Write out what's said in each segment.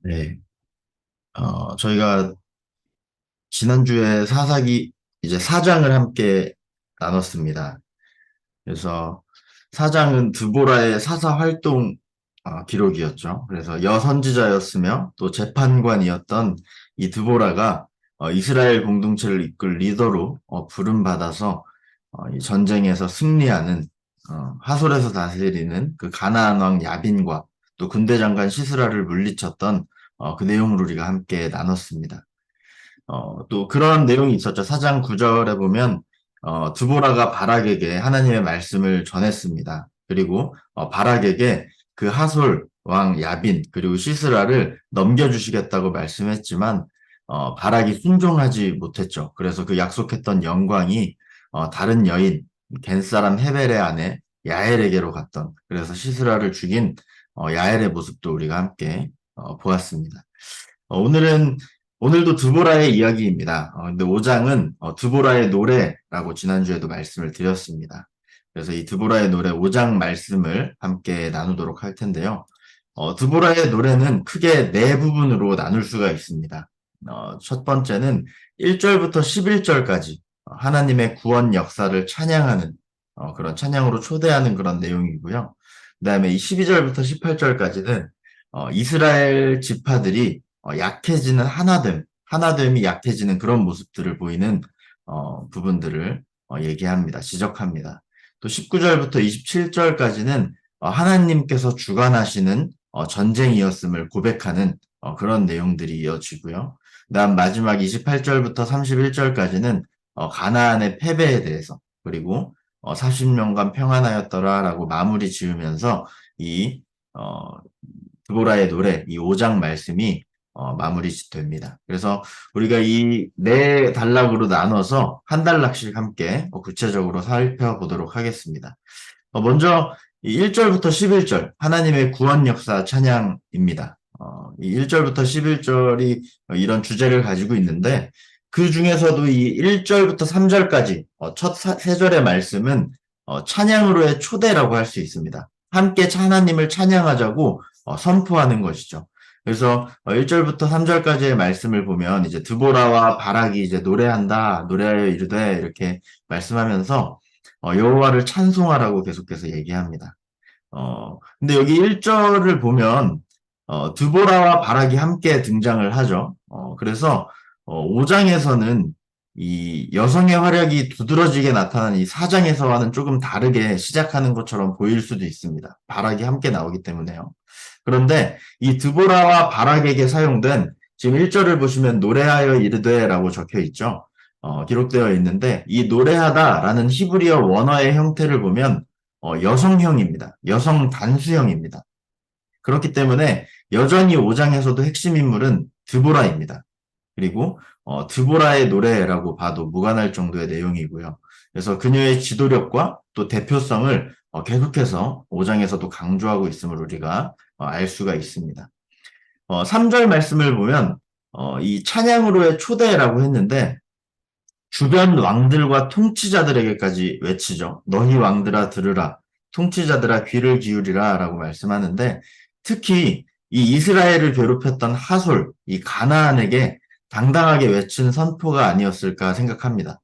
네, 저희가 지난주에 사사기 이제 사장을 함께 나눴습니다. 그래서 사장은 드보라의 사사 활동 기록이었죠. 그래서 여선지자였으며 또 재판관이었던 이 드보라가 이스라엘 공동체를 이끌 리더로 부름받아서 이 전쟁에서 승리하는 하솔에서 다스리는 그 가나안 왕 야빈과 또 군대 장관 시스라를 물리쳤던 그 내용을 우리가 함께 나눴습니다. 또 그런 내용이 있었죠. 4장 9절에 보면 드보라가 바락에게 하나님의 말씀을 전했습니다. 그리고 바락에게 그 하솔 왕 야빈 그리고 시스라를 넘겨주시겠다고 말씀했지만 바락이 순종하지 못했죠. 그래서 그 약속했던 영광이 다른 여인 겐 사람 헤벨의 아내 야엘에게로 갔던, 그래서 시스라를 죽인 야엘의 모습도 우리가 함께 보았습니다. 오늘은 오늘도 드보라의 이야기입니다. 근데 5장은 드보라의 노래라고 지난주에도 말씀을 드렸습니다. 그래서 이 드보라의 노래 5장 말씀을 함께 나누도록 할 텐데요. 드보라의 노래는 크게 네 부분으로 나눌 수가 있습니다. 첫 번째는 1절부터 11절까지 하나님의 구원 역사를 찬양하는 그런 찬양으로 초대하는 그런 내용이고요. 그 다음에 이 12절부터 18절까지는 이스라엘 지파들이 약해지는 하나됨이 약해지는 그런 모습들을 보이는 부분들을 얘기합니다. 지적합니다. 또 19절부터 27절까지는 하나님께서 주관하시는 전쟁이었음을 고백하는 그런 내용들이 이어지고요. 그다음 마지막 28절부터 31절까지는 가나안의 패배에 대해서, 그리고 40년간 평안하였더라라고 마무리 지으면서 이 드보라의 노래 이 5장 말씀이 마무리 됩니다. 그래서 우리가 이 네 단락으로 나눠서 한 단락씩 함께 구체적으로 살펴보도록 하겠습니다. 먼저 이 1절부터 11절 하나님의 구원 역사 찬양입니다. 이 1절부터 11절이 이런 주제를 가지고 있는데, 그 중에서도 이 1절부터 3절까지 첫 세 절의 말씀은 찬양으로의 초대라고 할 수 있습니다. 함께 하나님을 찬양하자고 선포하는 것이죠. 그래서 1절부터 3절까지의 말씀을 보면 이제 드보라와 바락이 이제 노래한다, 노래하여 이르되 이렇게 말씀하면서 여호와를 찬송하라고 계속해서 얘기합니다. 근데 여기 1절을 보면 드보라와 바락이 함께 등장을 하죠. 그래서 5장에서는 이 여성의 활약이 두드러지게 나타난 이 4장에서와는 조금 다르게 시작하는 것처럼 보일 수도 있습니다. 바락이 함께 나오기 때문에요. 그런데 이 드보라와 바락에게 사용된, 지금 1절을 보시면 노래하여 이르되라고 적혀 있죠. 기록되어 있는데 이 노래하다라는 히브리어 원어의 형태를 보면 여성형입니다. 여성 단수형입니다. 그렇기 때문에 여전히 5장에서도 핵심 인물은 드보라입니다. 그리고 드보라의 노래라고 봐도 무관할 정도의 내용이고요. 그래서 그녀의 지도력과 또 대표성을 계속해서 5장에서도 강조하고 있음을 우리가 알 수가 있습니다. 3절 말씀을 보면 이 찬양으로의 초대라고 했는데 주변 왕들과 통치자들에게까지 외치죠. 너희 왕들아 들으라. 통치자들아 귀를 기울이라 라고 말씀하는데, 특히 이 이스라엘을 괴롭혔던 하솔, 이 가나안에게 당당하게 외친 선포가 아니었을까 생각합니다.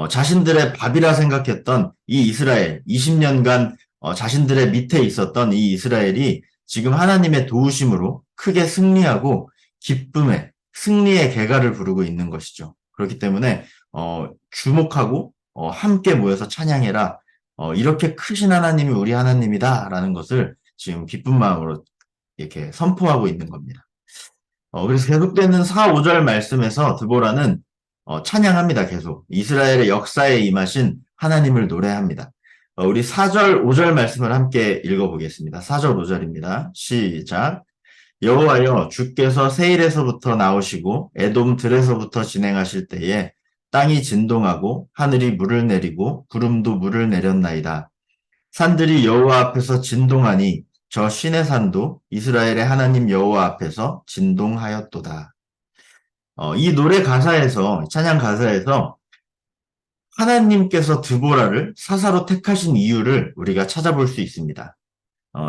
자신들의 밥이라 생각했던 이 이스라엘, 20년간 자신들의 밑에 있었던 이 이스라엘이 지금 하나님의 도우심으로 크게 승리하고 기쁨의, 승리의 개가를 부르고 있는 것이죠. 그렇기 때문에 주목하고 함께 모여서 찬양해라. 이렇게 크신 하나님이 우리 하나님이다라는 것을 지금 기쁜 마음으로 이렇게 선포하고 있는 겁니다. 그래서 계속되는 4, 5절 말씀에서 드보라는 찬양합니다. 계속 이스라엘의 역사에 임하신 하나님을 노래합니다. 우리 4절, 5절 말씀을 함께 읽어보겠습니다. 4절, 5절입니다. 시작. 여호와여, 주께서 세일에서부터 나오시고 에돔 들에서부터 진행하실 때에 땅이 진동하고 하늘이 물을 내리고 구름도 물을 내렸나이다. 산들이 여호와 앞에서 진동하니 저 신의 산도 이스라엘의 하나님 여호와 앞에서 진동하였도다. 이 노래 가사에서, 찬양 가사에서 하나님께서 드보라를 사사로 택하신 이유를 우리가 찾아볼 수 있습니다.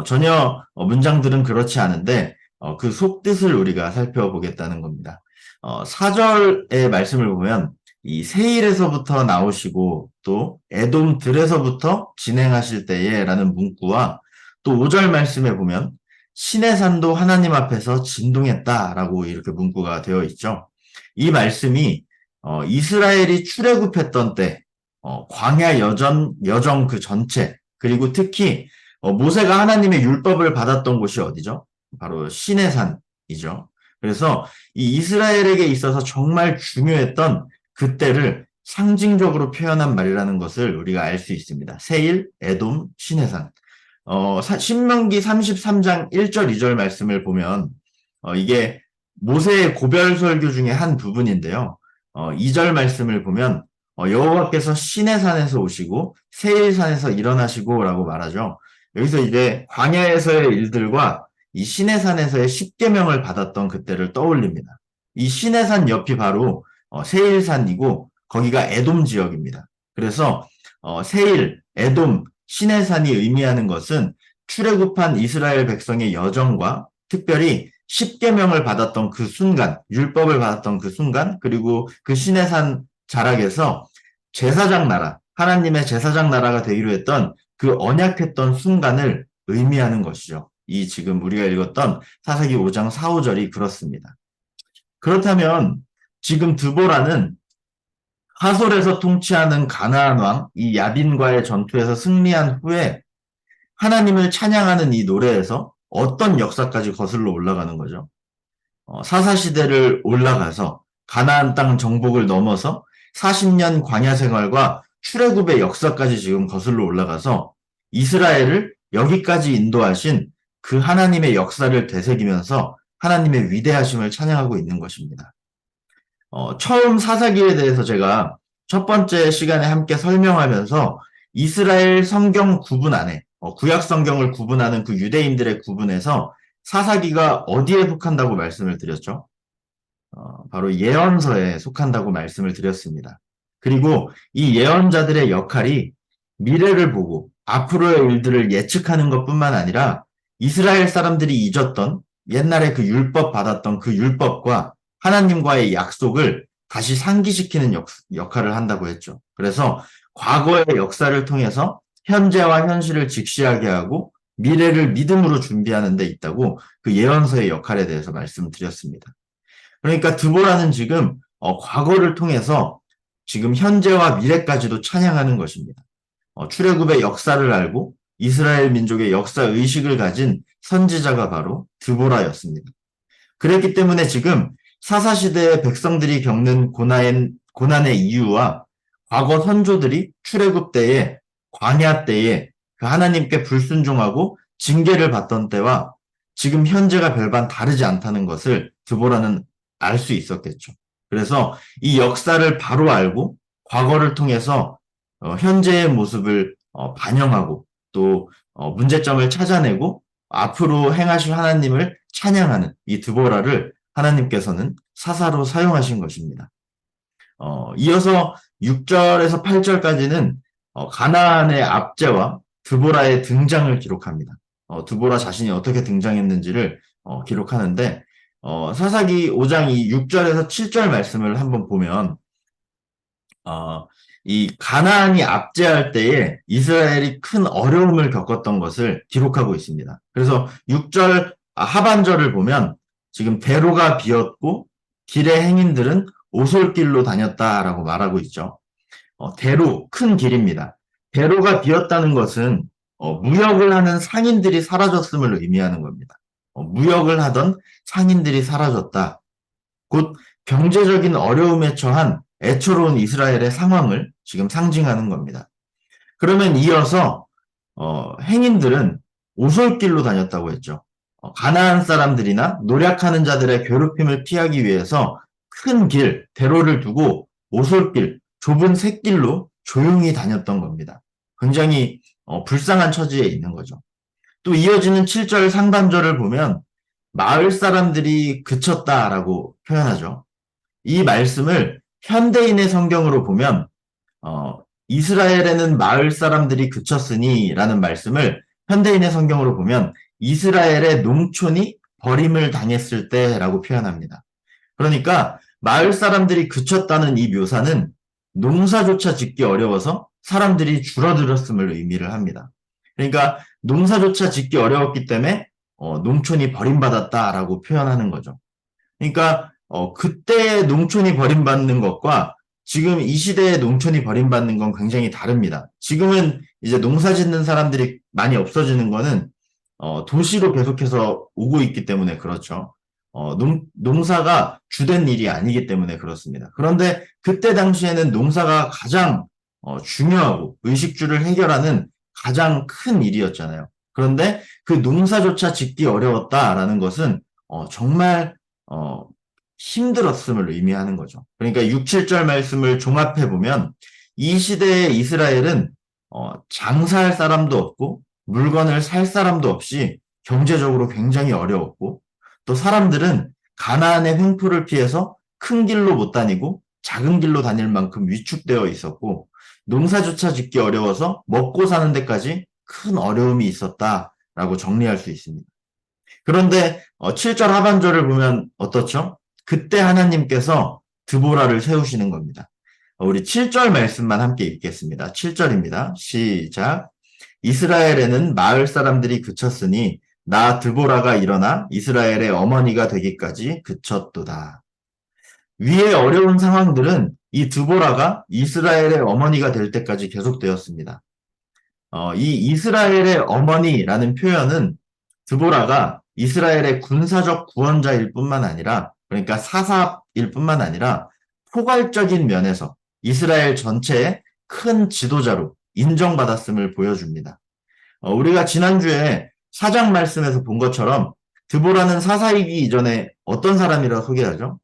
전혀 문장들은 그렇지 않은데 그 속뜻을 우리가 살펴보겠다는 겁니다. 4절의 말씀을 보면 이 세일에서부터 나오시고 또 에돔들에서부터 진행하실 때에라는 문구와 또 5절 말씀에 보면 신의 산도 하나님 앞에서 진동했다라고 이렇게 문구가 되어 있죠. 이 말씀이 이스라엘이 출애굽했던 때 광야 여정 그 전체 그리고 특히 모세가 하나님의 율법을 받았던 곳이 어디죠? 바로 신의 산이죠. 그래서 이 이스라엘에게 있어서 정말 중요했던 그때를 상징적으로 표현한 말이라는 것을 우리가 알 수 있습니다. 세일, 에돔, 신의 산. 신명기 33장 1절, 2절 말씀을 보면 이게 모세의 고별 설교 중에 한 부분인데요. 2절 말씀을 보면 여호와께서 신의 산에서 오시고 세일산에서 일어나시고라고 말하죠. 여기서 이제 광야에서의 일들과 이 신의 산에서의 십계명을 받았던 그때를 떠올립니다. 이 신의 산 옆이 바로 세일산이고 거기가 에돔 지역입니다. 그래서 세일, 에돔, 신의 산이 의미하는 것은 출애굽한 이스라엘 백성의 여정과 특별히 십계명을 받았던 그 순간, 율법을 받았던 그 순간, 그리고 그 신의 산 자락에서 제사장 나라, 하나님의 제사장 나라가 되기로 했던 그 언약했던 순간을 의미하는 것이죠. 이 지금 우리가 읽었던 사사기 5장 4, 5절이 그렇습니다. 그렇다면 지금 드보라는 하솔에서 통치하는 가나안 왕 이 야빈과의 전투에서 승리한 후에 하나님을 찬양하는 이 노래에서 어떤 역사까지 거슬러 올라가는 거죠? 사사시대를 올라가서 가나안 땅 정복을 넘어서 40년 광야 생활과 출애굽의 역사까지 지금 거슬러 올라가서 이스라엘을 여기까지 인도하신 그 하나님의 역사를 되새기면서 하나님의 위대하심을 찬양하고 있는 것입니다. 처음 사사기에 대해서 제가 첫 번째 시간에 함께 설명하면서 이스라엘 성경 구분 안에 구약 성경을 구분하는 그 유대인들의 구분에서 사사기가 어디에 속한다고 말씀을 드렸죠? 바로 예언서에 속한다고 말씀을 드렸습니다. 그리고 이 예언자들의 역할이 미래를 보고 앞으로의 일들을 예측하는 것뿐만 아니라 이스라엘 사람들이 잊었던 옛날에 그 율법 받았던 그 율법과 하나님과의 약속을 다시 상기시키는 역할을 한다고 했죠. 그래서 과거의 역사를 통해서 현재와 현실을 직시하게 하고 미래를 믿음으로 준비하는 데 있다고 그 예언서의 역할에 대해서 말씀드렸습니다. 그러니까 드보라는 지금 과거를 통해서 지금 현재와 미래까지도 찬양하는 것입니다. 출애굽의 역사를 알고 이스라엘 민족의 역사 의식을 가진 선지자가 바로 드보라였습니다. 그랬기 때문에 지금 사사시대의 백성들이 겪는 고난의 이유와 과거 선조들이 출애굽 때에 광야 때에 그 하나님께 불순종하고 징계를 받던 때와 지금 현재가 별반 다르지 않다는 것을 드보라는 알 수 있었겠죠. 그래서 이 역사를 바로 알고 과거를 통해서 현재의 모습을 반영하고 또 문제점을 찾아내고 앞으로 행하실 하나님을 찬양하는 이 드보라를 하나님께서는 사사로 사용하신 것입니다. 이어서 6절에서 8절까지는 가나안의 압제와 드보라의 등장을 기록합니다. 드보라 자신이 어떻게 등장했는지를 기록하는데 사사기 5장 이 6절에서 7절 말씀을 한번 보면 이 가나안이 압제할 때에 이스라엘이 큰 어려움을 겪었던 것을 기록하고 있습니다. 그래서 6절 하반절을 보면 지금 대로가 비었고 길의 행인들은 오솔길로 다녔다라고 말하고 있죠. 대로, 큰 길입니다. 대로가 비었다는 것은 무역을 하는 상인들이 사라졌음을 의미하는 겁니다. 무역을 하던 상인들이 사라졌다. 곧 경제적인 어려움에 처한 애처로운 이스라엘의 상황을 지금 상징하는 겁니다. 그러면 이어서 행인들은 오솔길로 다녔다고 했죠. 가나안 사람들이나 노력하는 자들의 괴롭힘을 피하기 위해서 큰 길, 대로를 두고 오솔길, 좁은 샛길로 조용히 다녔던 겁니다. 굉장히 불쌍한 처지에 있는 거죠. 또 이어지는 7절 상반절을 보면 마을 사람들이 그쳤다라고 표현하죠. 이 말씀을 현대인의 성경으로 보면 이스라엘에는 마을 사람들이 그쳤으니 라는 말씀을 현대인의 성경으로 보면 이스라엘의 농촌이 버림을 당했을 때라고 표현합니다. 그러니까 마을 사람들이 그쳤다는 이 묘사는 농사조차 짓기 어려워서 사람들이 줄어들었음을 의미를 합니다. 그러니까 농사조차 짓기 어려웠기 때문에 농촌이 버림받았다라고 표현하는 거죠. 그러니까 그때 농촌이 버림받는 것과 지금 이 시대의 농촌이 버림받는 건 굉장히 다릅니다. 지금은 이제 농사 짓는 사람들이 많이 없어지는 거는 도시로 계속해서 오고 있기 때문에 그렇죠. 농사가 주된 일이 아니기 때문에 그렇습니다. 그런데 그때 당시에는 농사가 가장 중요하고 의식주를 해결하는 가장 큰 일이었잖아요. 그런데 그 농사조차 짓기 어려웠다라는 것은 정말 어, 힘들었음을 의미하는 거죠. 그러니까 6, 7절 말씀을 종합해 보면 이 시대의 이스라엘은 장사할 사람도 없고 물건을 살 사람도 없이 경제적으로 굉장히 어려웠고 또 사람들은 가나안의 횡포를 피해서 큰 길로 못 다니고 작은 길로 다닐 만큼 위축되어 있었고 농사조차 짓기 어려워서 먹고 사는 데까지 큰 어려움이 있었다라고 정리할 수 있습니다. 그런데 7절 하반절을 보면 어떻죠? 그때 하나님께서 드보라를 세우시는 겁니다. 우리 7절 말씀만 함께 읽겠습니다. 7절입니다. 시작. 이스라엘에는 마을 사람들이 그쳤으니 나 드보라가 일어나 이스라엘의 어머니가 되기까지 그쳤도다. 위의 어려운 상황들은 이 드보라가 이스라엘의 어머니가 될 때까지 계속되었습니다. 이 이스라엘의 어머니라는 표현은 드보라가 이스라엘의 군사적 구원자일 뿐만 아니라, 그러니까 사사일 뿐만 아니라 포괄적인 면에서 이스라엘 전체의 큰 지도자로 인정받았음을 보여줍니다. 우리가 지난주에 사장 말씀에서 본 것처럼 드보라는 사사이기 이전에 어떤 사람이라 소개하죠?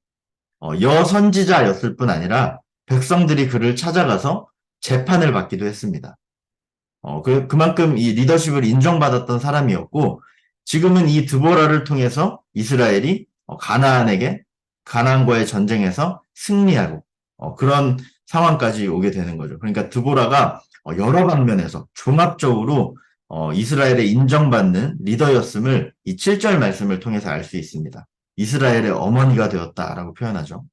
여선지자였을 뿐 아니라 백성들이 그를 찾아가서 재판을 받기도 했습니다. 그만큼 이 리더십을 인정받았던 사람이었고, 지금은 이 드보라를 통해서 이스라엘이 가나안과의 전쟁에서 승리하고 그런 상황까지 오게 되는 거죠. 그러니까 드보라가 여러 방면에서 종합적으로 이스라엘의 인정받는 리더였음을 이 7절 말씀을 통해서 알 수 있습니다. 이스라엘의 어머니가 되었다라고 표현하죠.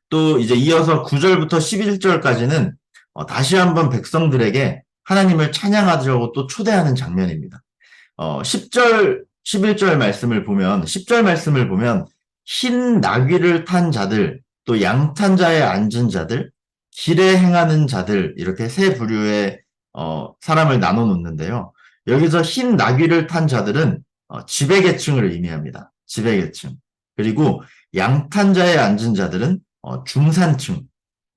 또 이제 이어서 9절부터 11절까지는 다시 한번 백성들에게 하나님을 찬양하자고 또 초대하는 장면입니다. 10절, 11절 말씀을 보면, 10절 말씀을 보면, 흰 나귀를 탄 자들, 또 양탄자에 앉은 자들, 길에 행하는 자들, 이렇게 세 부류의, 사람을 나눠 놓는데요. 여기서 흰 나귀를 탄 자들은, 지배계층을 의미합니다. 지배계층. 그리고 양탄자에 앉은 자들은, 중산층.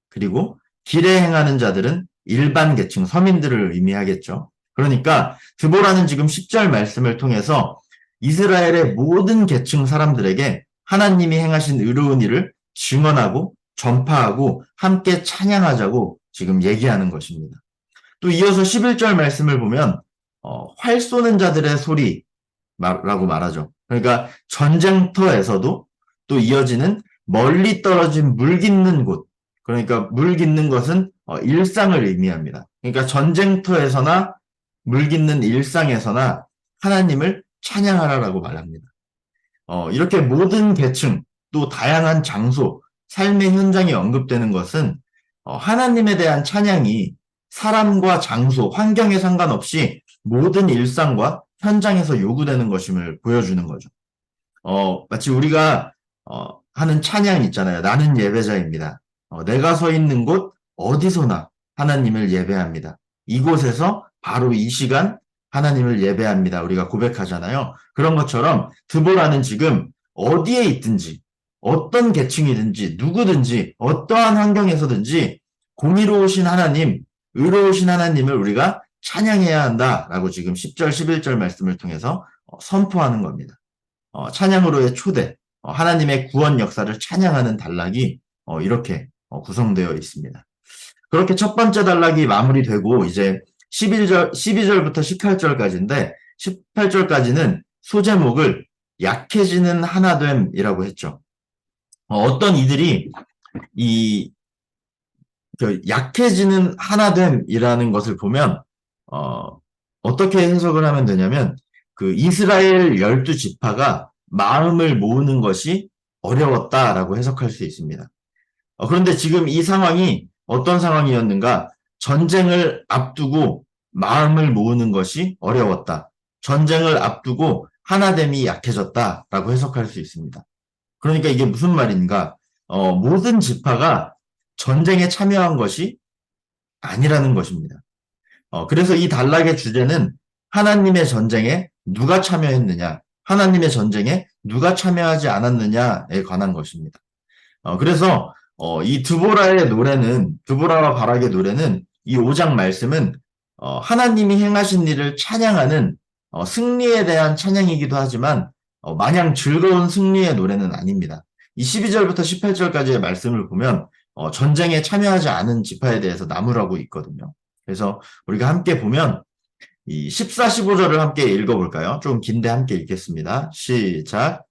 그리고 길에 행하는 자들은 일반 계층, 서민들을 의미하겠죠. 그러니까 드보라는 지금 10절 말씀을 통해서 이스라엘의 모든 계층 사람들에게 하나님이 행하신 의로운 일을 증언하고 전파하고 함께 찬양하자고 지금 얘기하는 것입니다. 또 이어서 11절 말씀을 보면 활 쏘는 자들의 소리라고 말하죠. 그러니까 전쟁터에서도 또 이어지는 멀리 떨어진 물 깃는 곳, 그러니까 물 깃는 것은 일상을 의미합니다. 그러니까 전쟁터에서나 물 깃는 일상에서나 하나님을 찬양하라라고 말합니다. 이렇게 모든 계층, 또 다양한 장소, 삶의 현장이 언급되는 것은 하나님에 대한 찬양이 사람과 장소, 환경에 상관없이 모든 일상과 현장에서 요구되는 것임을 보여주는 거죠. 마치 우리가 하는 찬양 있잖아요. 나는 예배자입니다. 내가 서 있는 곳 어디서나 하나님을 예배합니다. 이곳에서 바로 이 시간 하나님을 예배합니다. 우리가 고백하잖아요. 그런 것처럼 드보라는 지금 어디에 있든지 어떤 계층이든지 누구든지 어떠한 환경에서든지 공의로우신 하나님, 의로우신 하나님을 우리가 찬양해야 한다라고 지금 10절, 11절 말씀을 통해서 선포하는 겁니다. 찬양으로의 초대, 하나님의 구원 역사를 찬양하는 단락이 이렇게 구성되어 있습니다. 그렇게 첫 번째 단락이 마무리되고 이제 12절부터 18절까지인데 18절까지는 소제목을 약해지는 하나됨이라고 했죠. 어떤 이들이 이 약해지는 하나됨이라는 것을 보면 어떻게 해석을 하면 되냐면 그 이스라엘 12지파가 마음을 모으는 것이 어려웠다라고 해석할 수 있습니다. 그런데 지금 이 상황이 어떤 상황이었는가? 전쟁을 앞두고 마음을 모으는 것이 어려웠다. 전쟁을 앞두고 하나됨이 약해졌다라고 해석할 수 있습니다. 그러니까 이게 무슨 말인가? 모든 지파가 전쟁에 참여한 것이 아니라는 것입니다. 그래서 이 단락의 주제는 하나님의 전쟁에 누가 참여했느냐, 하나님의 전쟁에 누가 참여하지 않았느냐에 관한 것입니다. 그래서 이 드보라의 노래는, 드보라와 바락의 노래는, 이 5장 말씀은 하나님이 행하신 일을 찬양하는 승리에 대한 찬양이기도 하지만 마냥 즐거운 승리의 노래는 아닙니다. 이 12절부터 18절까지의 말씀을 보면 전쟁에 참여하지 않은 지파에 대해서 나무라고 있거든요. 그래서 우리가 함께 보면 이 14, 15절을 함께 읽어볼까요? 좀 긴데 함께 읽겠습니다. 시작.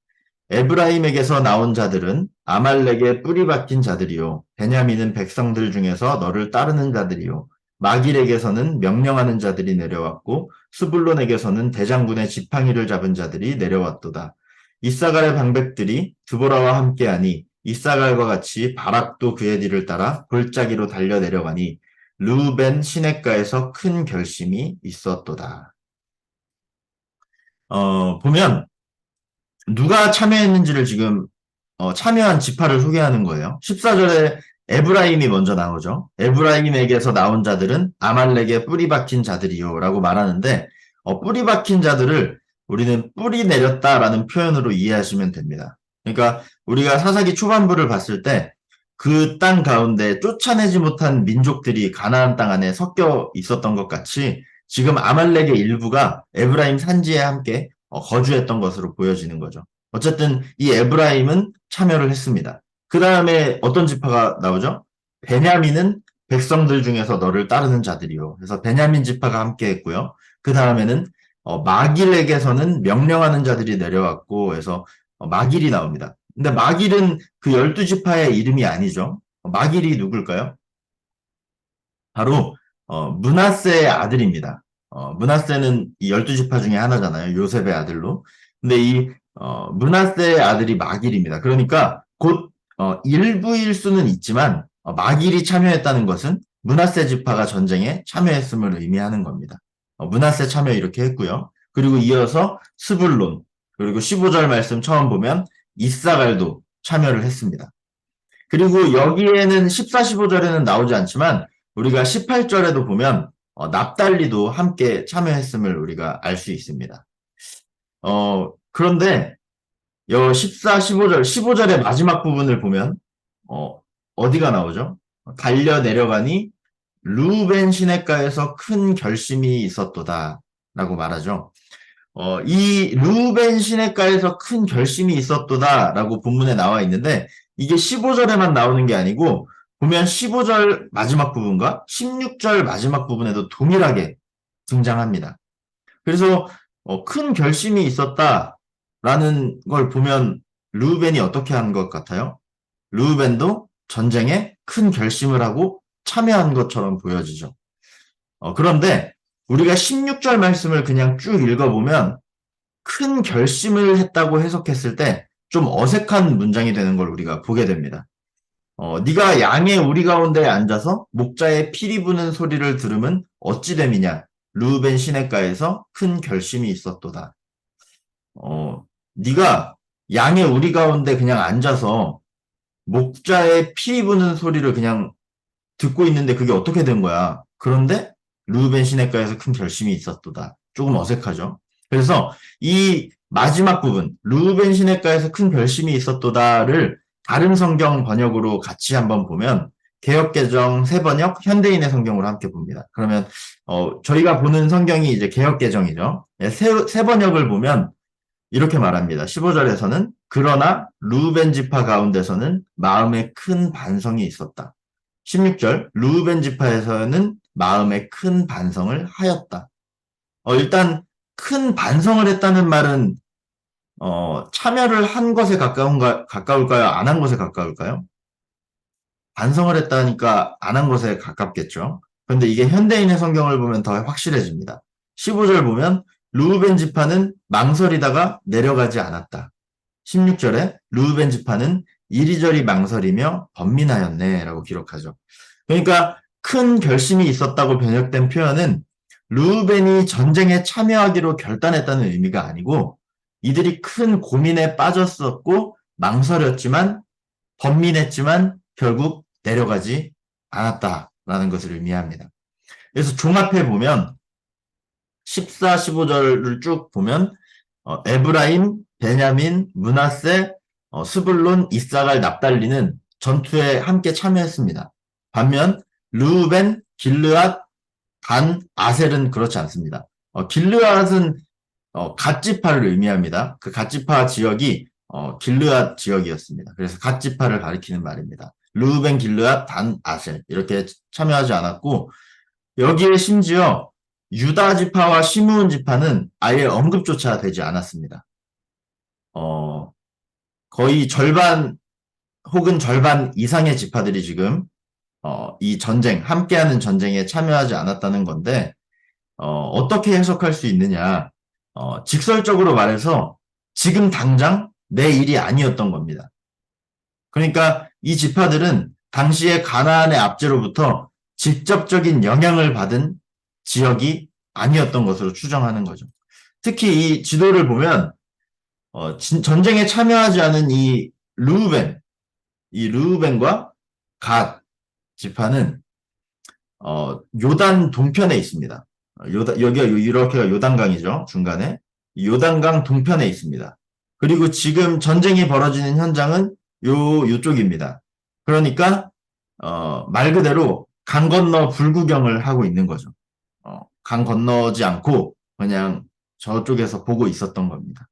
에브라임에게서 나온 자들은 아말렉의 뿌리 박힌 자들이요. 베냐민은 백성들 중에서 너를 따르는 자들이요. 마길에게서는 명령하는 자들이 내려왔고 스불론에게서는 대장군의 지팡이를 잡은 자들이 내려왔도다. 이사갈의 방백들이 드보라와 함께하니 이사갈과 같이 바락도 그의 뒤를 따라 골짜기로 달려 내려가니 르우벤 시냇가에서 큰 결심이 있었도다. 보면 누가 참여했는지를 지금 참여한 지파를 소개하는 거예요. 14절에 에브라임이 먼저 나오죠. 에브라임에게서 나온 자들은 아말렉의 뿌리 박힌 자들이요 라고 말하는데 뿌리 박힌 자들을 우리는 뿌리 내렸다라는 표현으로 이해하시면 됩니다. 그러니까 우리가 사사기 초반부를 봤을 때 그 땅 가운데 쫓아내지 못한 민족들이 가나안 땅 안에 섞여 있었던 것 같이 지금 아말렉의 일부가 에브라임 산지에 함께 거주했던 것으로 보여지는 거죠. 어쨌든 이 에브라임은 참여를 했습니다. 그 다음에 어떤 지파가 나오죠? 베냐민은 백성들 중에서 너를 따르는 자들이요. 그래서 베냐민 지파가 함께 했고요. 그 다음에는 마길에게서는 명령하는 자들이 내려왔고 해서 마길이 나옵니다. 근데 마길은 그 12지파의 이름이 아니죠. 마길이 누굴까요? 바로 므낫세의 아들입니다. 므낫세는 이 12지파 중에 하나잖아요. 요셉의 아들로. 근데 이 므낫세의 아들이 마길입니다. 그러니까 곧 일부일 수는 있지만 마길이 참여했다는 것은 므낫세 지파가 전쟁에 참여했음을 의미하는 겁니다. 므낫세 참여 이렇게 했고요. 그리고 이어서 스불론, 그리고 15절 말씀 처음 보면 이사갈도 참여를 했습니다. 그리고 여기에는 14, 15절에는 나오지 않지만 우리가 18절에도 보면 납달리도 함께 참여했음을 우리가 알 수 있습니다. 그런데 14, 15절, 15절의 마지막 부분을 보면 어디가 나오죠? 달려 내려가니 루벤 시냇가에서 큰 결심이 있었도다 라고 말하죠. 이 루벤 시냇가에서 큰 결심이 있었도다 라고 본문에 나와 있는데 이게 15절에만 나오는 게 아니고 보면 15절 마지막 부분과 16절 마지막 부분에도 동일하게 등장합니다. 그래서 큰 결심이 있었다라는 걸 보면 르우벤이 어떻게 한 것 같아요? 르우벤도 전쟁에 큰 결심을 하고 참여한 것처럼 보여지죠. 그런데 우리가 16절 말씀을 그냥 쭉 읽어보면 큰 결심을 했다고 해석했을 때 좀 어색한 문장이 되는 걸 우리가 보게 됩니다. 네가 양의 우리 가운데에 앉아서 목자의 피리 부는 소리를 들으면 어찌 됨이냐. 르우벤 시냇가에서 큰 결심이 있었도다. 네가 양의 우리 가운데 그냥 앉아서 목자의 피리 부는 소리를 그냥 듣고 있는데 그게 어떻게 된 거야. 그런데 르우벤 시냇가에서 큰 결심이 있었도다. 조금 어색하죠. 그래서 이 마지막 부분, 르우벤 시냇가에서 큰 결심이 있었도다를 다른 성경 번역으로 같이 한번 보면 개역개정 새번역 현대인의 성경으로 함께 봅니다. 그러면 저희가 보는 성경이 이제 개역개정이죠. 새번역을 보면 이렇게 말합니다. 15절에서는 그러나 르우벤 지파 가운데서는 마음에 큰 반성이 있었다. 16절 르우벤 지파에서는 마음에 큰 반성을 하였다. 일단 큰 반성을 했다는 말은 참여를 한 것에 가까울까요? 안 한 것에 가까울까요? 반성을 했다니까 안 한 것에 가깝겠죠. 그런데 이게 현대인의 성경을 보면 더 확실해집니다. 15절 보면 르우벤 지파는 망설이다가 내려가지 않았다. 16절에 르우벤 지파는 이리저리 망설이며 번민하였네 라고 기록하죠. 그러니까 큰 결심이 있었다고 번역된 표현은 르우벤이 전쟁에 참여하기로 결단했다는 의미가 아니고 이들이 큰 고민에 빠졌었고 망설였지만 번민했지만 결국 내려가지 않았다라는 것을 의미합니다. 그래서 종합해 보면 14, 15절을 쭉 보면 에브라임, 베냐민, 므낫세, 스불론, 이사갈, 납달리는 전투에 함께 참여했습니다. 반면 르우벤, 길르앗, 단, 아셀은 그렇지 않습니다. 길르앗은 갓지파를 의미합니다. 그 갓지파 지역이 길르앗 지역이었습니다. 그래서 갓지파를 가리키는 말입니다. 르우벤, 길르앗, 단, 아셀 이렇게 참여하지 않았고 여기에 심지어 유다 지파와 시므온 지파는 아예 언급조차 되지 않았습니다. 거의 절반 혹은 절반 이상의 지파들이 지금 이 전쟁, 함께하는 전쟁에 참여하지 않았다는 건데 어떻게 해석할 수 있느냐? 직설적으로 말해서 지금 당장 내 일이 아니었던 겁니다. 그러니까 이 지파들은 당시의 가나안의 압제로부터 직접적인 영향을 받은 지역이 아니었던 것으로 추정하는 거죠. 특히 이 지도를 보면 전쟁에 참여하지 않은 이 르우벤과 갓 지파는 요단 동편에 있습니다. 여기가 이렇게가 요단강이죠. 중간에 요단강 동편에 있습니다. 그리고 지금 전쟁이 벌어지는 현장은 요쪽입니다. 그러니까 말 그대로 강 건너 불구경을 하고 있는 거죠. 강 건너지 않고 그냥 저쪽에서 보고 있었던 겁니다.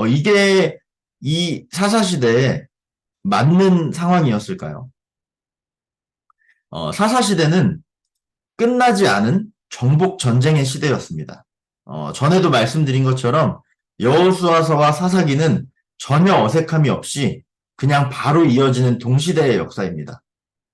이게 이 사사시대에 맞는 상황이었을까요? 사사시대는 끝나지 않은 정복 전쟁의 시대였습니다. 전에도 말씀드린 것처럼 여호수아서와 사사기는 전혀 어색함이 없이 그냥 바로 이어지는 동시대의 역사입니다.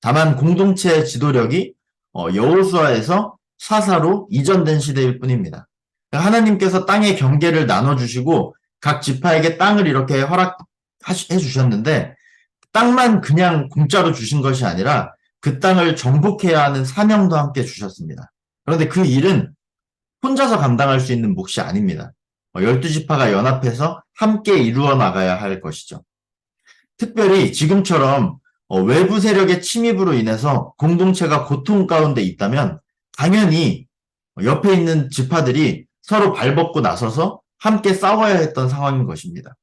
다만 공동체의 지도력이 여호수아에서 사사로 이전된 시대일 뿐입니다. 하나님께서 땅의 경계를 나눠주시고 각 지파에게 땅을 이렇게 허락해 주셨는데 땅만 그냥 공짜로 주신 것이 아니라 그 땅을 정복해야 하는 사명도 함께 주셨습니다. 그런데 그 일은 혼자서 감당할 수 있는 몫이 아닙니다. 12지파가 연합해서 함께 이루어 나가야 할 것이죠. 특별히 지금처럼 외부 세력의 침입으로 인해서 공동체가 고통 가운데 있다면 당연히 옆에 있는 지파들이 서로 발벗고 나서서 함께 싸워야 했던 상황인 것입니다.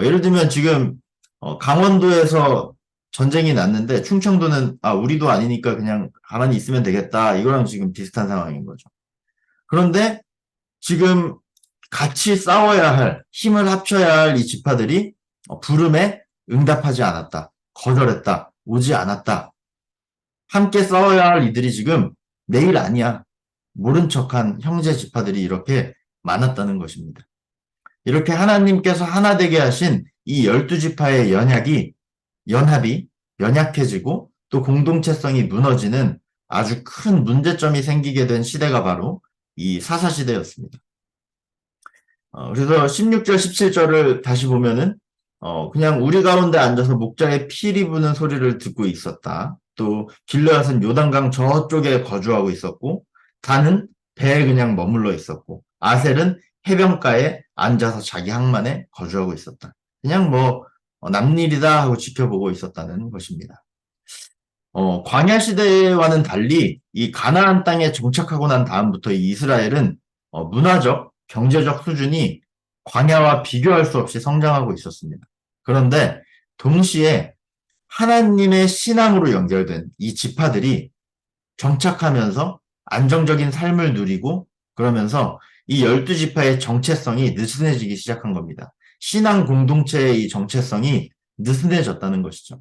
예를 들면 지금 강원도에서 전쟁이 났는데 충청도는 우리도 아니니까 그냥 가만히 있으면 되겠다. 이거랑 지금 비슷한 상황인 거죠. 그런데 지금 같이 싸워야 할, 힘을 합쳐야 할 이 지파들이 부름에 응답하지 않았다. 거절했다. 오지 않았다. 함께 싸워야 할 이들이 지금 내일 아니야. 모른 척한 형제 지파들이 이렇게 많았다는 것입니다. 이렇게 하나님께서 하나 되게 하신 이 12지파의 연합이 연약해지고 또 공동체성이 무너지는 아주 큰 문제점이 생기게 된 시대가 바로 이 사사시대였습니다. 그래서 16절, 17절을 다시 보면은 그냥 우리 가운데 앉아서 목자의 피리 부는 소리를 듣고 있었다. 또 길르앗은 요단강 저쪽에 거주하고 있었고 단은 배에 그냥 머물러 있었고 아셀은 해변가에 앉아서 자기 항만에 거주하고 있었다. 그냥 남일이다 하고 지켜보고 있었다는 것입니다. 광야 시대와는 달리 이 가나안 땅에 정착하고 난 다음부터 이 이스라엘은 문화적, 경제적 수준이 광야와 비교할 수 없이 성장하고 있었습니다. 그런데 동시에 하나님의 신앙으로 연결된 이 지파들이 정착하면서 안정적인 삶을 누리고 그러면서 이 12지파의 정체성이 느슨해지기 시작한 겁니다. 신앙 공동체의 이 정체성이 느슨해졌다는 것이죠.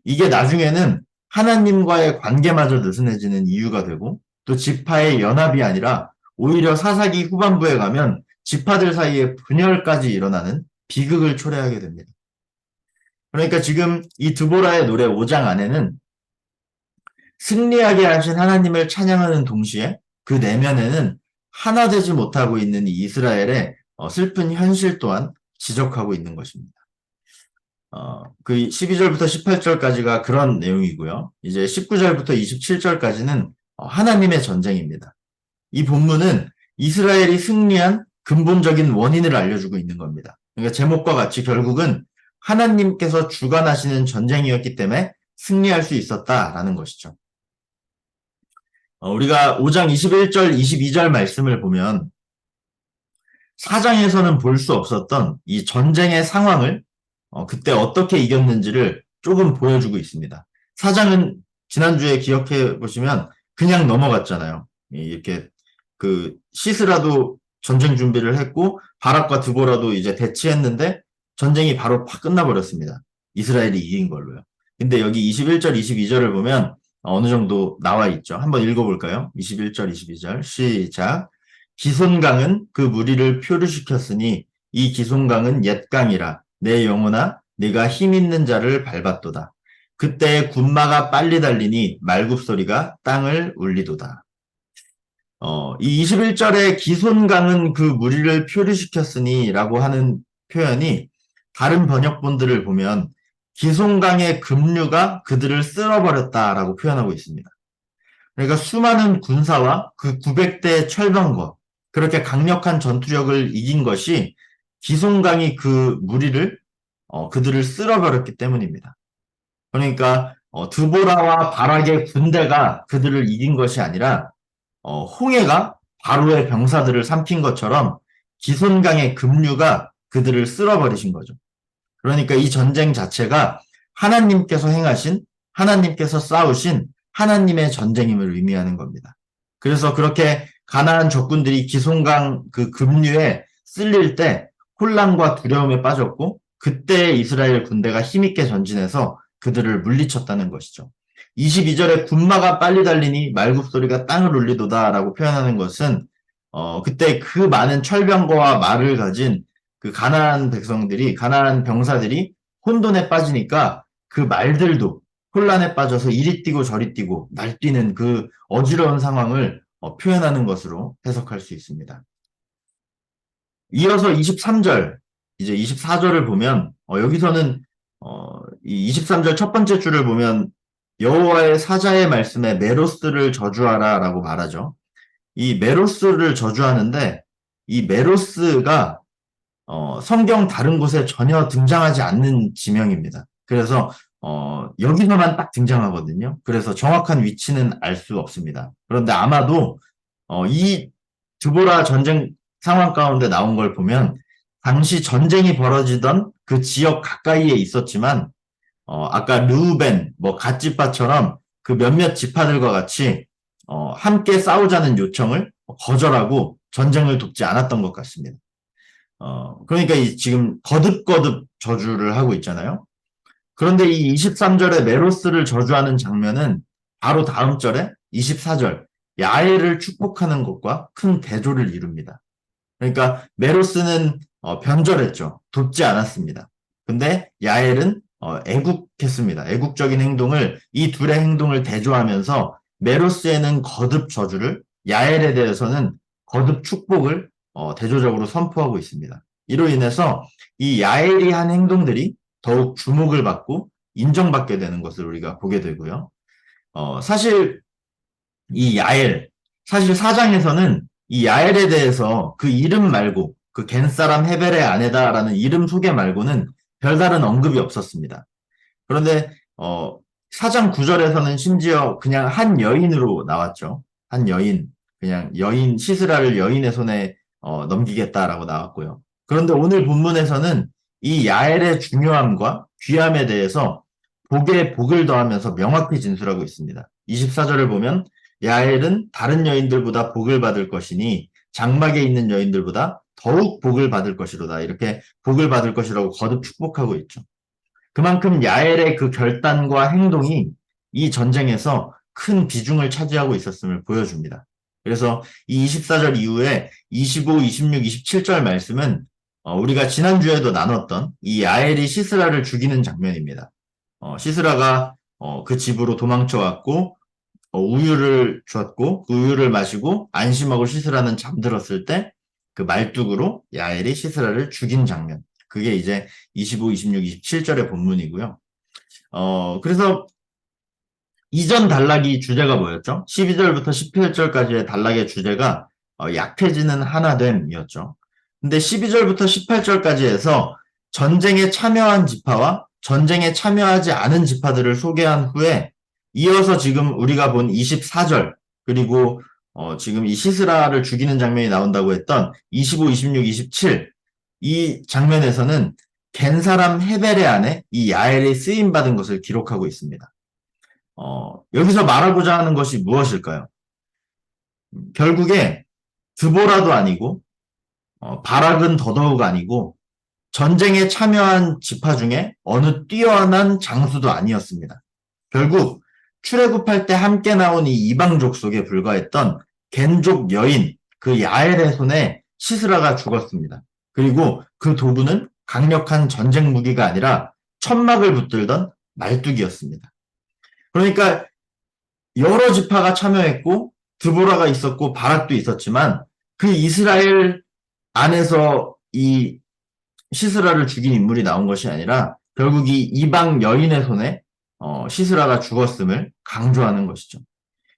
이게 나중에는 하나님과의 관계마저 느슨해지는 이유가 되고 또 지파의 연합이 아니라 오히려 사사기 후반부에 가면 지파들 사이에 분열까지 일어나는 비극을 초래하게 됩니다. 그러니까 지금 이 드보라의 노래 5장 안에는 승리하게 하신 하나님을 찬양하는 동시에 그 내면에는 하나 되지 못하고 있는 이 이스라엘의 슬픈 현실 또한 지적하고 있는 것입니다. 그 12절부터 18절까지가 그런 내용이고요. 이제 19절부터 27절까지는 하나님의 전쟁입니다. 이 본문은 이스라엘이 승리한 근본적인 원인을 알려주고 있는 겁니다. 그러니까 제목과 같이 결국은 하나님께서 주관하시는 전쟁이었기 때문에 승리할 수 있었다라는 것이죠. 우리가 5장 21절, 22절 말씀을 보면 4장에서는 볼 수 없었던 이 전쟁의 상황을 그때 어떻게 이겼는지를 조금 보여주고 있습니다. 4장은 지난주에 기억해 보시면 그냥 넘어갔잖아요. 이렇게 그 시스라도 전쟁 준비를 했고 바락과 드보라도 이제 대치했는데 전쟁이 바로 팍 끝나버렸습니다. 이스라엘이 이긴 걸로요. 근데 여기 21절, 22절을 보면 어느 정도 나와 있죠. 한번 읽어볼까요? 21절, 22절 시작. 기손강은 그 무리를 표류시켰으니 이 기손강은 옛 강이라 내 영혼아 네가 힘 있는 자를 밟았도다. 그때 군마가 빨리 달리니 말굽소리가 땅을 울리도다. 이 21절에 기손강은 그 무리를 표류시켰으니 라고 하는 표현이 다른 번역본들을 보면 기손강의 급류가 그들을 쓸어버렸다라고 표현하고 있습니다. 그러니까 수많은 군사와 그 900대의 철병거, 그렇게 강력한 전투력을 이긴 것이 기송강이 그 무리를 그들을 쓸어버렸기 때문입니다. 그러니까 드보라와 바락의 군대가 그들을 이긴 것이 아니라 홍해가 바로의 병사들을 삼킨 것처럼 기손강의 급류가 그들을 쓸어버리신 거죠. 그러니까 이 전쟁 자체가 하나님께서 행하신, 하나님께서 싸우신 하나님의 전쟁임을 의미하는 겁니다. 그래서 그렇게 가나안 적군들이 기손강 그 급류에 쓸릴 때 혼란과 두려움에 빠졌고 그때 이스라엘 군대가 힘있게 전진해서 그들을 물리쳤다는 것이죠. 22절에 군마가 빨리 달리니 말굽소리가 땅을 울리도다라고 표현하는 것은 그때 그 많은 철병거와 말을 가진 그 가나안 백성들이 가나안 병사들이 혼돈에 빠지니까 그 말들도 혼란에 빠져서 이리 뛰고 저리 뛰고 날뛰는 그 어지러운 상황을 표현하는 것으로 해석할 수 있습니다. 이어서 23절, 이제 24절을 보면 여기서는 이 23절 첫 번째 줄을 보면 여호와의 사자의 말씀에 메로스를 저주하라라고 말하죠. 이 메로스를 저주하는데 이 메로스가 성경 다른 곳에 전혀 등장하지 않는 지명입니다. 그래서 여기서만 딱 등장하거든요. 그래서 정확한 위치는 알 수 없습니다. 그런데 아마도 이 드보라 전쟁 상황 가운데 나온 걸 보면 당시 전쟁이 벌어지던 그 지역 가까이에 있었지만 아까 르우벤, 뭐 갓지파처럼 그 몇몇 지파들과 같이 함께 싸우자는 요청을 거절하고 전쟁을 돕지 않았던 것 같습니다. 그러니까 지금 거듭거듭 저주를 하고 있잖아요. 그런데 이 23절에 메로스를 저주하는 장면은 바로 다음 절에 24절 야엘을 축복하는 것과 큰 대조를 이룹니다. 그러니까 메로스는 변절했죠. 돕지 않았습니다. 근데 야엘은 애국했습니다. 애국적인 행동을 이 둘의 행동을 대조하면서 메로스에는 거듭 저주를 야엘에 대해서는 거듭 축복을 대조적으로 선포하고 있습니다. 이로 인해서 이 야엘이 한 행동들이 더욱 주목을 받고 인정받게 되는 것을 우리가 보게 되고요. 사실 이 야엘, 사실 사장에서는 이 야엘에 대해서 그 이름 말고 그 겐사람 헤벨의 아내다라는 이름 소개 말고는 별다른 언급이 없었습니다. 그런데 사장 9절에서는 심지어 그냥 한 여인으로 나왔죠. 한 여인, 그냥 여인 시스라를 여인의 손에 넘기겠다라고 나왔고요. 그런데 오늘 본문에서는 이 야엘의 중요함과 귀함에 대해서 복에 복을 더하면서 명확히 진술하고 있습니다. 24절을 보면 야엘은 다른 여인들보다 복을 받을 것이니 장막에 있는 여인들보다 더욱 복을 받을 것이로다. 이렇게 복을 받을 것이라고 거듭 축복하고 있죠. 그만큼 야엘의 그 결단과 행동이 이 전쟁에서 큰 비중을 차지하고 있었음을 보여줍니다. 그래서 이 24절 이후에 25, 26, 27절 말씀은 우리가 지난주에도 나눴던 이 야엘이 시스라를 죽이는 장면입니다. 시스라가 그 집으로 도망쳐왔고 우유를 줬고 그 우유를 마시고 안심하고 시스라는 잠들었을 때 그 말뚝으로 야엘이 시스라를 죽인 장면. 그게 이제 25, 26, 27절의 본문이고요. 그래서 이전 단락이 주제가 뭐였죠? 12절부터 18절까지의 단락의 주제가 약해지는 하나됨이었죠. 근데 12절부터 18절까지 해서 전쟁에 참여한 지파와 전쟁에 참여하지 않은 지파들을 소개한 후에 이어서 지금 우리가 본 24절 그리고 지금 이 시스라를 죽이는 장면이 나온다고 했던 25, 26, 27 이 장면에서는 겐 사람 헤벨의 안에 이 야엘이 쓰임받은 것을 기록하고 있습니다. 여기서 말하고자 하는 것이 무엇일까요? 결국에 드보라도 아니고 바락은 더더욱 아니고 전쟁에 참여한 지파 중에 어느 뛰어난 장수도 아니었습니다. 결국 출애굽할 때 함께 나온 이 이방족 속에 불과했던 겐족 여인 그 야엘의 손에 시스라가 죽었습니다. 그리고 그 도구는 강력한 전쟁 무기가 아니라 천막을 붙들던 말뚝이었습니다. 그러니까 여러 지파가 참여했고 드보라가 있었고 바락도 있었지만 그 이스라엘 안에서 이 시스라를 죽인 인물이 나온 것이 아니라 결국 이 이방 여인의 손에 시스라가 죽었음을 강조하는 것이죠.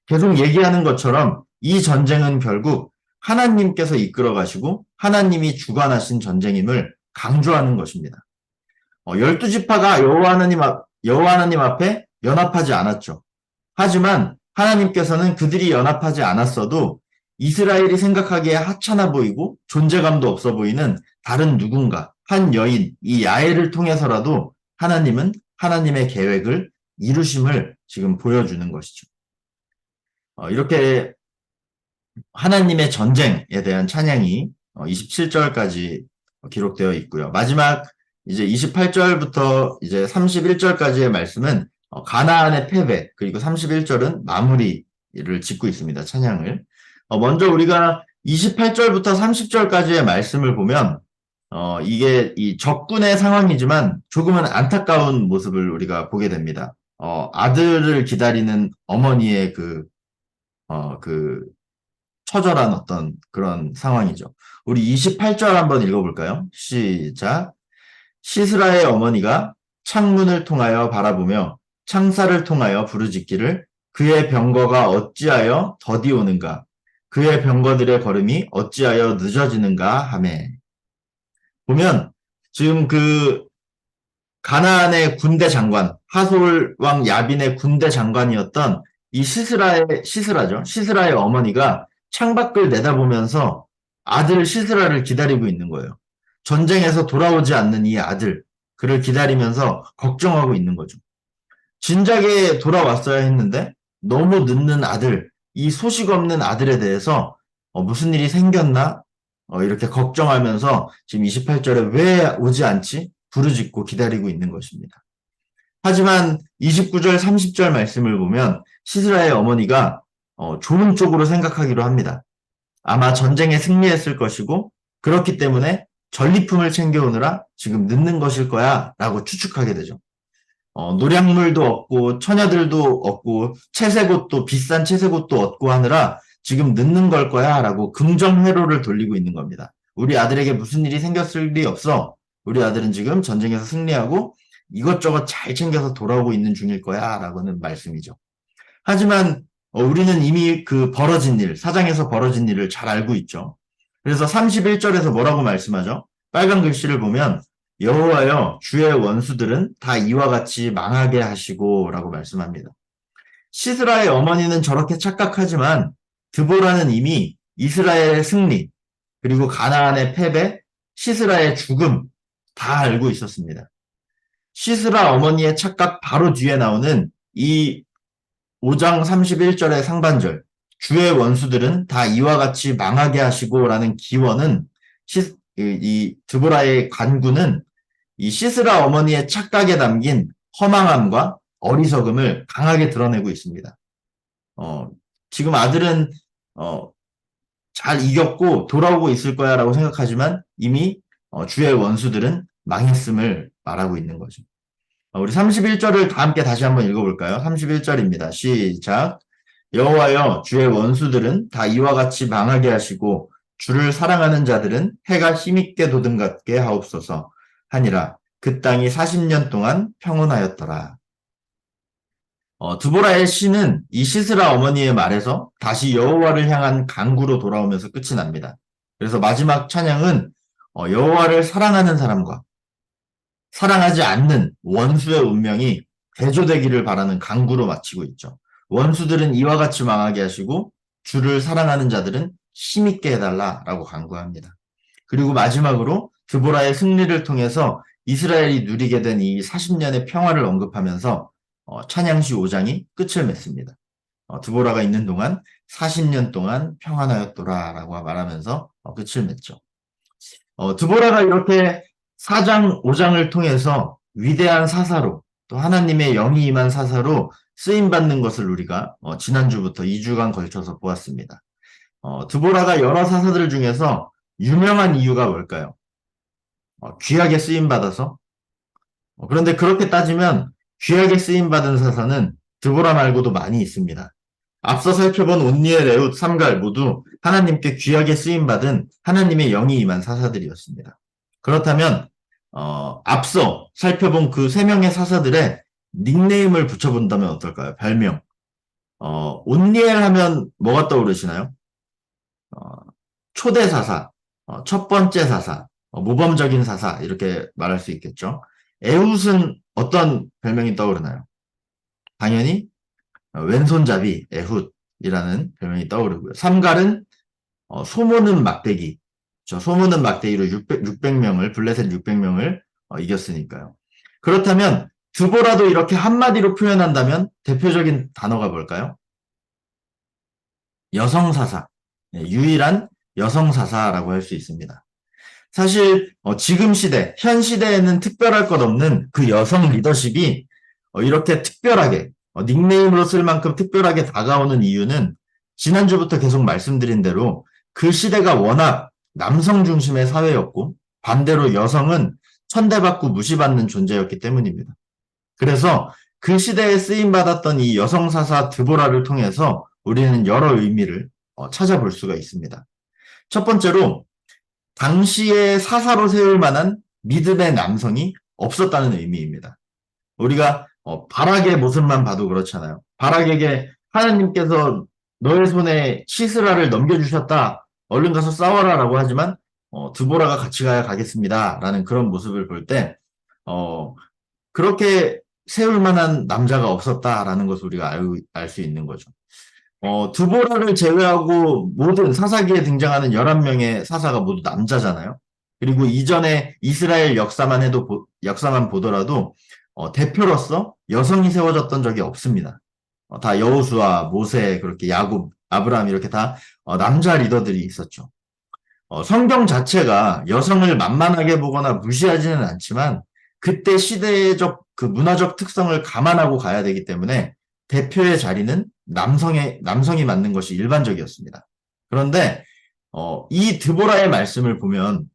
계속 얘기하는 것처럼 이 전쟁은 결국 하나님께서 이끌어 가시고 하나님이 주관하신 전쟁임을 강조하는 것입니다. 12지파가 여호와 하나님 앞에 연합하지 않았죠. 하지만 하나님께서는 그들이 연합하지 않았어도 이스라엘이 생각하기에 하찮아 보이고 존재감도 없어 보이는 다른 누군가, 한 여인, 이 야엘을 통해서라도 하나님은 하나님의 계획을 이루심을 지금 보여주는 것이죠. 이렇게 하나님의 전쟁에 대한 찬양이 27절까지 기록되어 있고요. 마지막 이제 28절부터 이제 31절까지의 말씀은 가나안의 패배, 그리고 31절은 마무리를 짓고 있습니다. 찬양을. 먼저 우리가 28절부터 30절까지의 말씀을 보면 이게 이 적군의 상황이지만 조금은 안타까운 모습을 우리가 보게 됩니다. 아들을 기다리는 어머니의 그 처절한 어떤 그런 상황이죠. 우리 28절 한번 읽어볼까요? 시작. 시스라의 어머니가 창문을 통하여 바라보며 창살을 통하여 부르짖기를 그의 병거가 어찌하여 더디 오는가? 그의 병거들의 걸음이 어찌하여 늦어지는가 하매. 보면 지금 그 가나안의 군대 장관, 하솔 왕 야빈의 군대 장관이었던 이 시스라죠. 시스라의 어머니가 창밖을 내다보면서 아들 시스라를 기다리고 있는 거예요. 전쟁에서 돌아오지 않는 이 아들, 그를 기다리면서 걱정하고 있는 거죠. 진작에 돌아왔어야 했는데 너무 늦는 아들, 이 소식 없는 아들에 대해서 무슨 일이 생겼나? 이렇게 걱정하면서 지금 28절에 왜 오지 않지? 부르짖고 기다리고 있는 것입니다. 하지만 29절, 30절 말씀을 보면 시스라의 어머니가 좋은 쪽으로 생각하기로 합니다. 아마 전쟁에 승리했을 것이고 그렇기 때문에 전리품을 챙겨오느라 지금 늦는 것일 거야 라고 추측하게 되죠. 노량물도 얻고 처녀들도 얻고 채색옷도 비싼 채색옷도 얻고 하느라 지금 늦는 걸 거야 라고 긍정회로를 돌리고 있는 겁니다. 우리 아들에게 무슨 일이 생겼을 리 없어. 우리 아들은 지금 전쟁에서 승리하고 이것저것 잘 챙겨서 돌아오고 있는 중일 거야 라고는 말씀이죠. 하지만 우리는 이미 그 벌어진 일, 사장에서 벌어진 일을 잘 알고 있죠. 그래서 31절에서 뭐라고 말씀하죠? 빨간 글씨를 보면 여호와여 주의 원수들은 다 이와 같이 망하게 하시고 라고 말씀합니다. 시스라의 어머니는 저렇게 착각하지만 드보라는 이미 이스라엘의 승리 그리고 가나안의 패배, 시스라의 죽음 다 알고 있었습니다. 시스라 어머니의 착각 바로 뒤에 나오는 이 5장 31절의 상반절 주의 원수들은 다 이와 같이 망하게 하시고 라는 기원은 이 드보라의 간구는 이 시스라 어머니의 착각에 담긴 허망함과 어리석음을 강하게 드러내고 있습니다. 지금 아들은 잘 이겼고 돌아오고 있을 거야 라고 생각하지만 이미 주의 원수들은 망했음을 말하고 있는 거죠. 우리 31절을 다 함께 다시 한번 읽어볼까요? 31절입니다. 시작. 여호와여 주의 원수들은 다 이와 같이 망하게 하시고 주를 사랑하는 자들은 해가 힘있게 돋음같게 하옵소서 하니라. 그 땅이 40년 동안 평온하였더라. 드보라의 시는 이 시스라 어머니의 말에서 다시 여호와를 향한 간구로 돌아오면서 끝이 납니다. 그래서 마지막 찬양은 여호와를 사랑하는 사람과 사랑하지 않는 원수의 운명이 대조되기를 바라는 간구로 마치고 있죠. 원수들은 이와 같이 망하게 하시고 주를 사랑하는 자들은 힘있게 해달라라고 간구합니다. 그리고 마지막으로 드보라의 승리를 통해서 이스라엘이 누리게 된 이 40년의 평화를 언급하면서 찬양시 5장이 끝을 맺습니다. 드보라가 있는 동안 40년 동안 평안하였더라라고 말하면서 끝을 맺죠. 드보라가 이렇게 4장, 5장을 통해서 위대한 사사로 또 하나님의 영이 임한 사사로 쓰임받는 것을 우리가 지난주부터 2주간 걸쳐서 보았습니다. 드보라가 여러 사사들 중에서 유명한 이유가 뭘까요? 귀하게 쓰임받아서? 그런데 그렇게 따지면 귀하게 쓰임받은 사사는 드보라 말고도 많이 있습니다. 앞서 살펴본 온니엘, 에훗, 삼갈 모두 하나님께 귀하게 쓰임받은 하나님의 영이 임한 사사들이었습니다. 그렇다면 앞서 살펴본 그 3명의 사사들의 닉네임을 붙여본다면 어떨까요? 별명. 온니엘 하면 뭐가 떠오르시나요? 초대 사사, 첫 번째 사사, 모범적인 사사 이렇게 말할 수 있겠죠. 에훗은 어떤 별명이 떠오르나요? 당연히 왼손잡이 에훗이라는 별명이 떠오르고요. 삼갈은 소모는 막대기, 소모는 막대기로 600명을 블레셋 600명을 이겼으니까요. 그렇다면 드보라도 이렇게 한마디로 표현한다면 대표적인 단어가 뭘까요? 여성사사, 유일한 여성사사라고 할 수 있습니다. 사실 지금 시대, 현 시대에는 특별할 것 없는 그 여성 리더십이 이렇게 특별하게 닉네임으로 쓸 만큼 특별하게 다가오는 이유는 지난주부터 계속 말씀드린 대로 그 시대가 워낙 남성 중심의 사회였고 반대로 여성은 천대받고 무시받는 존재였기 때문입니다. 그래서 그 시대에 쓰임받았던 이 여성사사 드보라를 통해서 우리는 여러 의미를 찾아볼 수가 있습니다. 첫 번째로 당시에 사사로 세울 만한 믿음의 남성이 없었다는 의미입니다. 우리가 바락의 모습만 봐도 그렇잖아요. 바락에게 하나님께서 너의 손에 시스라를 넘겨주셨다. 얼른 가서 싸워라라고 하지만 드보라가 같이 가야 가겠습니다. 라는 그런 모습을 볼 때 그렇게 세울 만한 남자가 없었다라는 것을 우리가 알 수 있는 거죠. 드보라를 제외하고 모든 사사기에 등장하는 11명의 사사가 모두 남자잖아요. 그리고 이전에 이스라엘 역사만 보더라도 대표로서 여성이 세워졌던 적이 없습니다. 다 여호수아, 모세, 그렇게 야곱, 아브라함 이렇게 다 남자 리더들이 있었죠. 성경 자체가 여성을 만만하게 보거나 무시하지는 않지만 그때 시대적 그 문화적 특성을 감안하고 가야 되기 때문에 대표의 자리는 남성이 맡는 것이 일반적이었습니다. 그런데 이 드보라의 말씀을 보면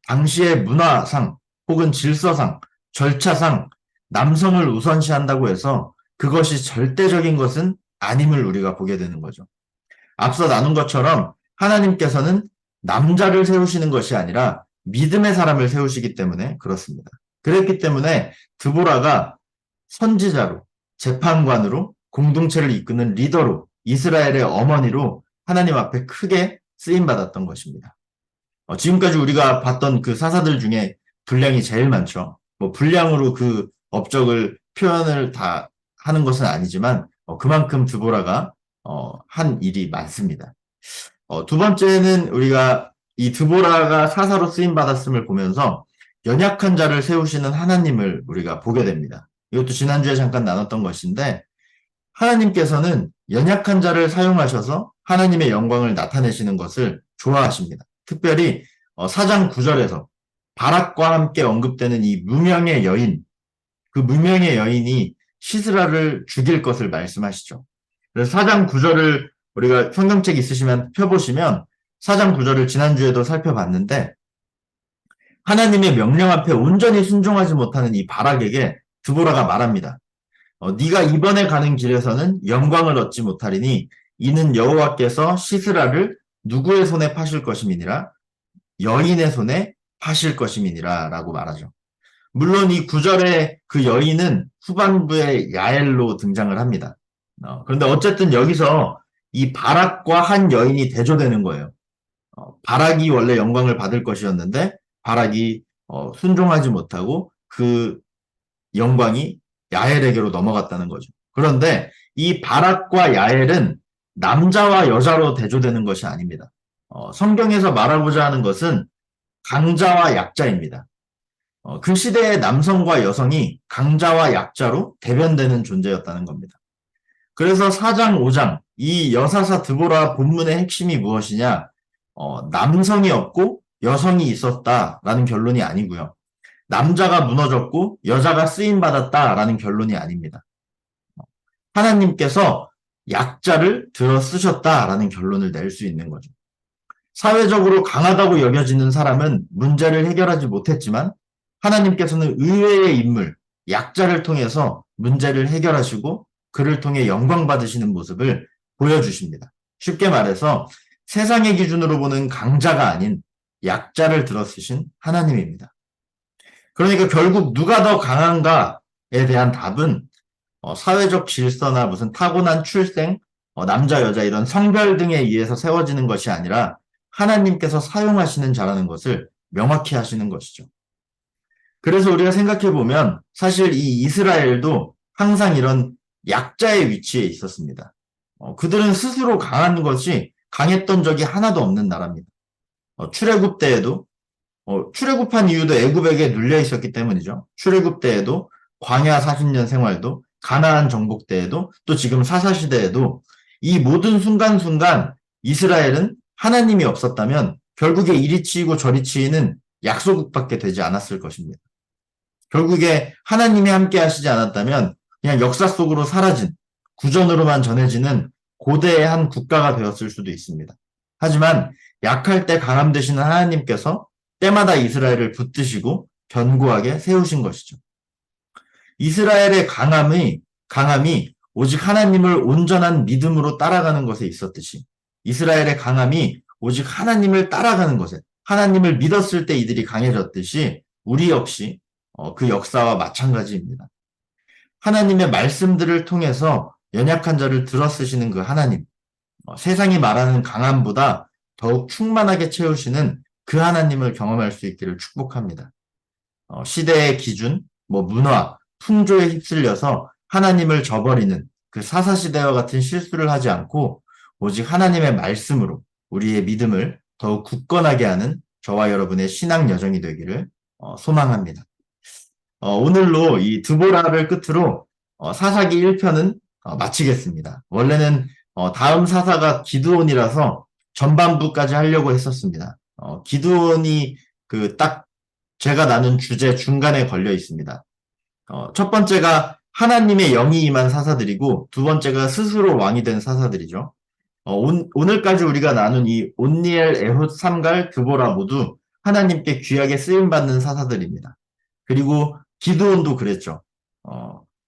당시의 문화상 혹은 질서상, 절차상 남성을 우선시한다고 해서 그것이 절대적인 것은 아님을 우리가 보게 되는 거죠. 앞서 나눈 것처럼 하나님께서는 남자를 세우시는 것이 아니라 믿음의 사람을 세우시기 때문에 그렇습니다. 그랬기 때문에 드보라가 선지자로, 재판관으로, 공동체를 이끄는 리더로, 이스라엘의 어머니로 하나님 앞에 크게 쓰임받았던 것입니다. 지금까지 우리가 봤던 그 사사들 중에 분량이 제일 많죠. 분량으로 그 업적을 표현을 다 하는 것은 아니지만 그만큼 드보라가 한 일이 많습니다. 두 번째는 우리가 이 드보라가 사사로 쓰임받았음을 보면서 연약한 자를 세우시는 하나님을 우리가 보게 됩니다. 이것도 지난주에 잠깐 나눴던 것인데 하나님께서는 연약한 자를 사용하셔서 하나님의 영광을 나타내시는 것을 좋아하십니다. 특별히 4장 9절에서 바락과 함께 언급되는 이 무명의 여인, 그 무명의 여인이 시스라를 죽일 것을 말씀하시죠. 그래서 4장 9절을 우리가 성경책 있으시면 펴보시면 4장 9절을 지난주에도 살펴봤는데 하나님의 명령 앞에 온전히 순종하지 못하는 이 바락에게 드보라가 말합니다. 네가 이번에 가는 길에서는 영광을 얻지 못하리니 이는 여호와께서 시스라를 누구의 손에 파실 것임이니라 여인의 손에 파실 것임이니라 라고 말하죠. 물론 이 구절의 그 여인은 후반부에 야엘로 등장을 합니다. 그런데 어쨌든 여기서 이 바락과 한 여인이 대조되는 거예요. 바락이 원래 영광을 받을 것이었는데 바락이 순종하지 못하고 그 영광이 야엘에게로 넘어갔다는 거죠. 그런데 이 바락과 야엘은 남자와 여자로 대조되는 것이 아닙니다. 성경에서 말하고자 하는 것은 강자와 약자입니다. 그 시대의 남성과 여성이 강자와 약자로 대변되는 존재였다는 겁니다. 그래서 4장, 5장, 이 여사사 드보라 본문의 핵심이 무엇이냐? 남성이 없고 여성이 있었다라는 결론이 아니고요. 남자가 무너졌고 여자가 쓰임받았다라는 결론이 아닙니다. 하나님께서 약자를 들어 쓰셨다라는 결론을 낼 수 있는 거죠. 사회적으로 강하다고 여겨지는 사람은 문제를 해결하지 못했지만 하나님께서는 의외의 인물, 약자를 통해서 문제를 해결하시고 그를 통해 영광 받으시는 모습을 보여주십니다. 쉽게 말해서 세상의 기준으로 보는 강자가 아닌 약자를 들어 쓰신 하나님입니다. 그러니까 결국 누가 더 강한가에 대한 답은 사회적 질서나 무슨 타고난 출생, 남자, 여자 이런 성별 등에 의해서 세워지는 것이 아니라 하나님께서 사용하시는 자라는 것을 명확히 하시는 것이죠. 그래서 우리가 생각해 보면 사실 이 이스라엘도 항상 이런 약자의 위치에 있었습니다. 그들은 스스로 강한 것이 강했던 적이 하나도 없는 나라입니다. 출애굽 때에도 출애굽한 이유도 애굽에게 눌려 있었기 때문이죠. 출애굽 때에도 광야 40년 생활도 가나안 정복 때에도 또 지금 사사 시대에도 이 모든 순간순간 이스라엘은 하나님이 없었다면 결국에 이리 치이고 저리 치이는 약소국밖에 되지 않았을 것입니다. 결국에 하나님이 함께 하시지 않았다면 그냥 역사 속으로 사라진 구전으로만 전해지는 고대의 한 국가가 되었을 수도 있습니다. 하지만 약할 때 강함 되시는 하나님께서 때마다 이스라엘을 붙드시고 견고하게 세우신 것이죠. 이스라엘의 강함이 오직 하나님을 온전한 믿음으로 따라가는 것에 있었듯이 이스라엘의 강함이 오직 하나님을 따라가는 것에 하나님을 믿었을 때 이들이 강해졌듯이 우리 역시 그 역사와 마찬가지입니다. 하나님의 말씀들을 통해서 연약한 자를 들어 쓰시는 그 하나님, 세상이 말하는 강함보다 더욱 충만하게 채우시는 그 하나님을 경험할 수 있기를 축복합니다. 시대의 기준, 문화, 풍조에 휩쓸려서 하나님을 저버리는 그 사사시대와 같은 실수를 하지 않고 오직 하나님의 말씀으로 우리의 믿음을 더욱 굳건하게 하는 저와 여러분의 신앙 여정이 되기를 소망합니다. 오늘로 이 드보라를 끝으로 사사기 1편은 마치겠습니다. 원래는 다음 사사가 기드온이라서 전반부까지 하려고 했었습니다. 기드온이 딱 제가 나눈 주제 중간에 걸려 있습니다. 첫 번째가 하나님의 영이 임한 사사들이고 두 번째가 스스로 왕이 된 사사들이죠. 오늘까지 우리가 나눈 이 온니엘, 에훗, 삼갈, 드보라 모두 하나님께 귀하게 쓰임받는 사사들입니다. 그리고 기드온도 그랬죠.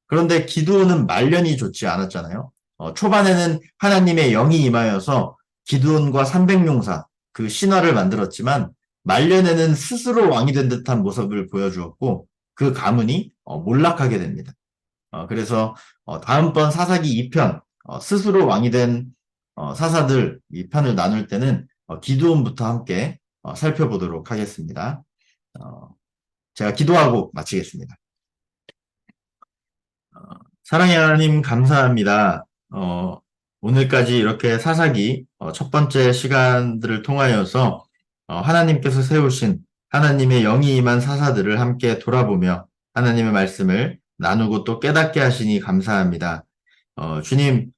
그런데 기드온은 말년이 좋지 않았잖아요. 초반에는 하나님의 영이 임하여서 기드온과 300용사 그 신화를 만들었지만 말년에는 스스로 왕이 된 듯한 모습을 보여주었고 그 가문이 몰락하게 됩니다. 그래서 다음번 사사기 2편 스스로 왕이 된 사사들 이 편을 나눌 때는 기드온부터 함께 살펴보도록 하겠습니다. 제가 기도하고 마치겠습니다. 사랑의 하나님 감사합니다. 오늘까지 이렇게 사사기 첫 번째 시간들을 통하여서 하나님께서 세우신 하나님의 영이 임한 사사들을 함께 돌아보며 하나님의 말씀을 나누고 또 깨닫게 하시니 감사합니다. 주님,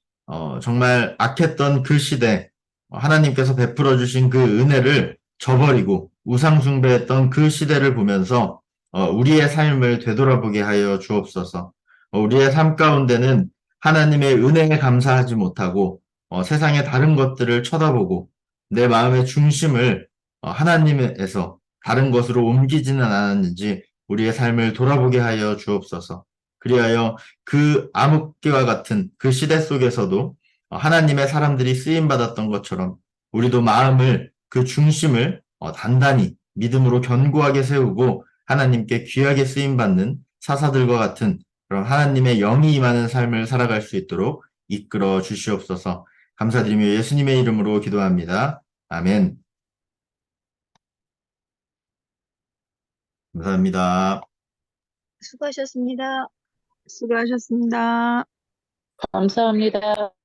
정말 악했던 그 시대 하나님께서 베풀어 주신 그 은혜를 저버리고 우상숭배했던 그 시대를 보면서 우리의 삶을 되돌아보게 하여 주옵소서. 우리의 삶 가운데는 하나님의 은혜에 감사하지 못하고 세상의 다른 것들을 쳐다보고 내 마음의 중심을 하나님에서 다른 것으로 옮기지는 않았는지 우리의 삶을 돌아보게 하여 주옵소서. 그리하여 그 암흑기와 같은 그 시대 속에서도 하나님의 사람들이 쓰임 받았던 것처럼 우리도 마음을 그 중심을 단단히 믿음으로 견고하게 세우고 하나님께 귀하게 쓰임 받는 사사들과 같은 그런 하나님의 영이 임하는 삶을 살아갈 수 있도록 이끌어 주시옵소서. 감사드리며 예수님의 이름으로 기도합니다. 아멘. 감사합니다. 수고하셨습니다. 수고하셨습니다. 감사합니다.